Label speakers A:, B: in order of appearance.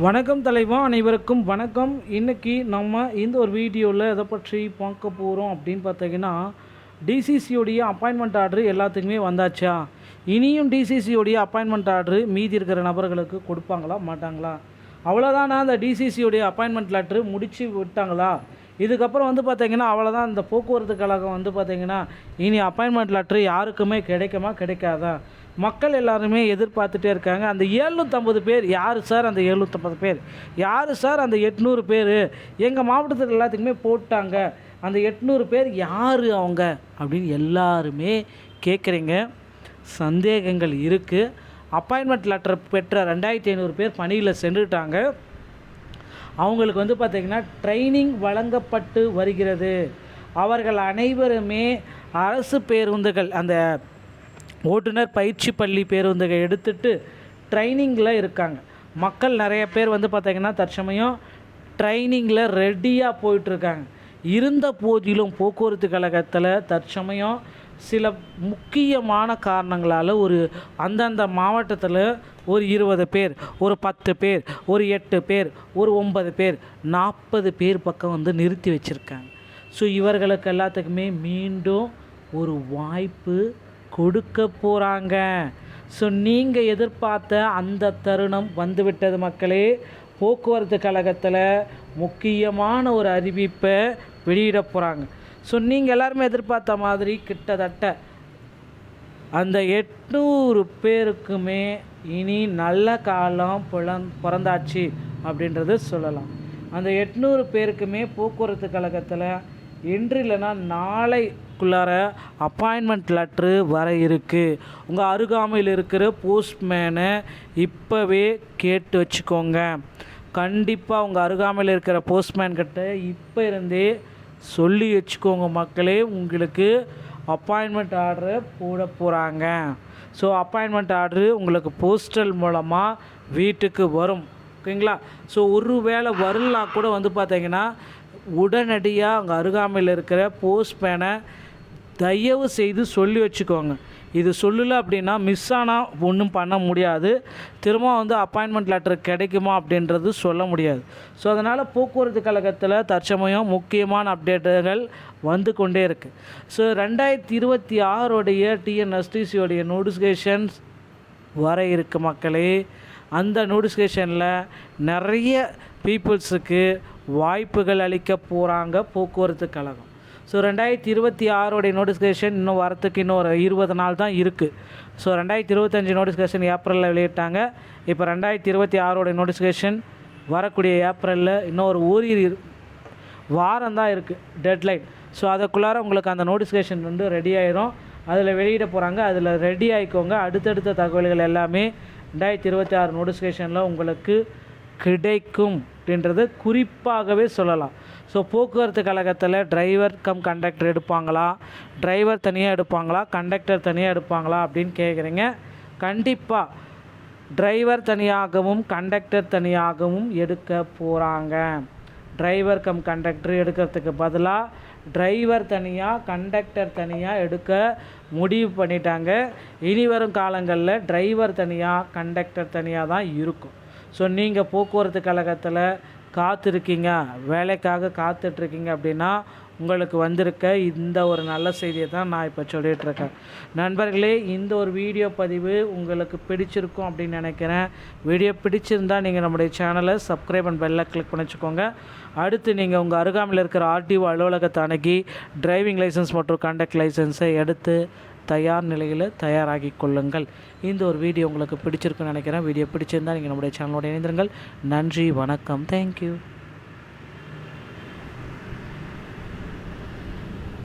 A: வணக்கம் தலைவா, அனைவருக்கும் வணக்கம். இன்றைக்கி நம்ம இந்த ஒரு வீடியோவில் எதை பற்றி பார்க்க போகிறோம் அப்படின்னு பார்த்தீங்கன்னா, டிசிசியோடைய அப்பாயின்மெண்ட் ஆர்டர் எல்லாத்துக்குமே வந்தாச்சா? இனியும் டிசிசியோடைய அப்பாயின்மெண்ட் ஆர்டர் மீதி இருக்கிற நபர்களுக்கு கொடுப்பாங்களா மாட்டாங்களா? அவ்வளோதானா? அந்த டிசிசியோடைய அப்பாயின்மெண்ட் லெட்ரு முடித்து விட்டாங்களா? இதுக்கப்புறம் பார்த்தீங்கன்னா அவ்வளோதான். இந்த போக்குவரத்து கழகம் பார்த்தீங்கன்னா இனி அப்பாயின்மெண்ட் லெட்ரு யாருக்குமே கிடைக்குமா கிடைக்காதா? மக்கள் எல்லாருமே எதிர்பார்த்துட்டே இருக்காங்க. அந்த 750 பேர் யார் சார்? அந்த 750 பேர் யார் சார்? அந்த 800 பேர் எங்கள் மாவட்டத்தில் எல்லாத்துக்குமே போட்டாங்க. அந்த 800 பேர் யார் அவங்க அப்படின்னு எல்லாருமே கேட்குறீங்க. சந்தேகங்கள் இருக்குது. அப்பாயின்மெண்ட் லெட்டர் பெற்ற 2500 பேர் பணியில் சென்றுட்டாங்க. அவங்களுக்கு பார்த்திங்கன்னா ட்ரைனிங் வழங்கப்பட்டு வருகிறது. அவர்கள் அனைவருமே அரசு பேருந்துகள், அந்த ஓட்டுநர் பயிற்சி பள்ளி பேருந்துகள் எடுத்துகிட்டு ட்ரைனிங்கில் இருக்காங்க. மக்கள் நிறைய பேர் பார்த்திங்கன்னா தற்சமயம் ட்ரைனிங்கில் ரெடியாக போயிட்டுருக்காங்க. இருந்த போதிலும் போக்குவரத்து கழகத்தில் தற்சமயம் சில முக்கியமான காரணங்களால் அந்தந்த மாவட்டத்தில் ஒரு 20 பேர், ஒரு 10 பேர், ஒரு 8 பேர், ஒரு 9 பேர், 40 பேர் பக்கம் நிறுத்தி வச்சுருக்காங்க. ஸோ இவர்களுக்கு எல்லாத்துக்குமே மீண்டும் ஒரு வாய்ப்பு கொடுக்க போகிறாங்க. ஸோ நீங்கள் எதிர்பார்த்த அந்த தருணம் வந்துவிட்டது மக்களே. போக்குவரத்து கழகத்தில் முக்கியமான ஒரு அறிவிப்பை வெளியிட போகிறாங்க. ஸோ நீங்கள் எல்லாருமே எதிர்பார்த்த மாதிரி கிட்டத்தட்ட அந்த 800 பேருக்குமே இனி நல்ல காலம் பிறந்தாச்சு அப்படின்றது சொல்லலாம். அந்த 800 பேருக்குமே போக்குவரத்து கழகத்தில் இன்று இல்லைன்னா நாளைக்குள்ளார அப்பாயின்மெண்ட் லெட்ரு வர இருக்குது. உங்கள் அருகாமையில் இருக்கிற போஸ்ட்மேனை இப்போவே கேட்டு வச்சுக்கோங்க. கண்டிப்பாக உங்கள் அருகாமையில் இருக்கிற போஸ்ட்மேன்கிட்ட இப்போ இருந்தே சொல்லி வச்சுக்கோங்க மக்களே. உங்களுக்கு அப்பாயின்மெண்ட் ஆர்டரை போட போகிறாங்க. ஸோ அப்பாயின்மெண்ட் ஆர்டரு உங்களுக்கு போஸ்டல் மூலமாக வீட்டுக்கு வரும். ஓகேங்களா? ஸோ ஒரு வேளை வரலாம் கூட பார்த்தீங்கன்னா உடனடியாக அங்கே அருகாமையில் இருக்கிற போஸ்ட்மேனை தயவு செய்து சொல்லி வச்சுக்கோங்க. இது சொல்லலை அப்படின்னா மிஸ் ஆனால் ஒன்றும் பண்ண முடியாது. திரும்ப அப்பாயின்மெண்ட் லெட்டர் கிடைக்குமா அப்படின்றது சொல்ல முடியாது. ஸோ அதனால் போக்குவரத்து கழகத்தில் தற்சமயம் முக்கியமான அப்டேட்டுகள் வந்து கொண்டே இருக்குது. ஸோ 2026 டிஎன்எஸ்டிசியோடைய நோட்டிஃபிகேஷன்ஸ் வர இருக்குது மக்களே. அந்த நோட்டிஃபிகேஷனில் நிறைய பீப்புள்ஸுக்கு வாய்ப்புகள் அளிக்க போகிறாங்க போக்குவரத்து கழகம். ஸோ 2026 நோட்டிஃபிகேஷன் இன்னும் வரத்துக்கு இன்னும் ஒரு 20 நாள் தான் இருக்குது. ஸோ 2025 நோட்டிஃபிகேஷன் ஏப்ரலில் வெளியிட்டாங்க. இப்போ 2026 நோட்டிஃபிகேஷன் வரக்கூடிய ஏப்ரலில் இன்னும் ஒரு வாரம் தான் இருக்குது டெட்லைன். ஸோ அதுக்குள்ளார உங்களுக்கு அந்த நோட்டிஃபிகேஷன் ரெடி ஆயிரும். அதில் வெளியிட போகிறாங்க. அதில் ரெடி ஆகிக்கோங்க. அடுத்தடுத்த தகவல்கள் எல்லாமே 2026 நோட்டிஃபிகேஷனில் உங்களுக்கு கிடைக்கும் அப்படின்றது குறிப்பாகவே சொல்லலாம். ஸோ போக்குவரத்து கழகத்தில் டிரைவர் கம் கண்டக்டர் எடுப்பாங்களா, டிரைவர் தனியாக எடுப்பாங்களா, கண்டக்டர் தனியாக எடுப்பாங்களா அப்படின்னு கேட்குறீங்க. கண்டிப்பாக டிரைவர் தனியாகவும் கண்டக்டர் தனியாகவும் எடுக்க போகிறாங்க. டிரைவர் கம் கண்டக்டர் எடுக்கிறதுக்கு பதிலாக டிரைவர் தனியாக கண்டக்டர் தனியாக எடுக்க முடிவு பண்ணிட்டாங்க. இனி வரும் காலங்களில் டிரைவர் தனியாக கண்டக்டர் தனியாக தான் இருக்கும். ஸோ நீங்கள் போக்குவரத்து கழகத்தில் காத்திருக்கீங்க, வேலைக்காக காத்துட்ருக்கீங்க அப்படின்னா உங்களுக்கு வந்திருக்க இந்த ஒரு நல்ல செய்தியை தான் நான் இப்போ சொல்லிகிட்ருக்கேன். நண்பர்களே, இந்த ஒரு வீடியோ பதிவு உங்களுக்கு பிடிச்சிருக்கும் அப்படின்னு நினைக்கிறேன். வீடியோ பிடிச்சிருந்தால் நீங்கள் நம்முடைய சேனலை சப்ஸ்கிரைப் அண்ட் பெல்லை கிளிக் பண்ணி வச்சுக்கோங்க. அடுத்து நீங்கள் உங்கள் அருகாமையில் இருக்கிற ஆர்டிஓ அலுவலகத்தை அணுகி டிரைவிங் லைசன்ஸ் மற்றும் கண்டக்ட் லைசன்ஸை எடுத்து தயார் நிலையில் தயாராகி கொள்ளுங்கள். இந்த ஒரு வீடியோ உங்களுக்கு பிடிச்சிருக்குன்னு நினைக்கிறேன். வீடியோ பிடிச்சிருந்தால் நீங்கள் நம்முடைய சேனலோட இணைந்திருங்கள். நன்றி, வணக்கம், தேங்க்யூ.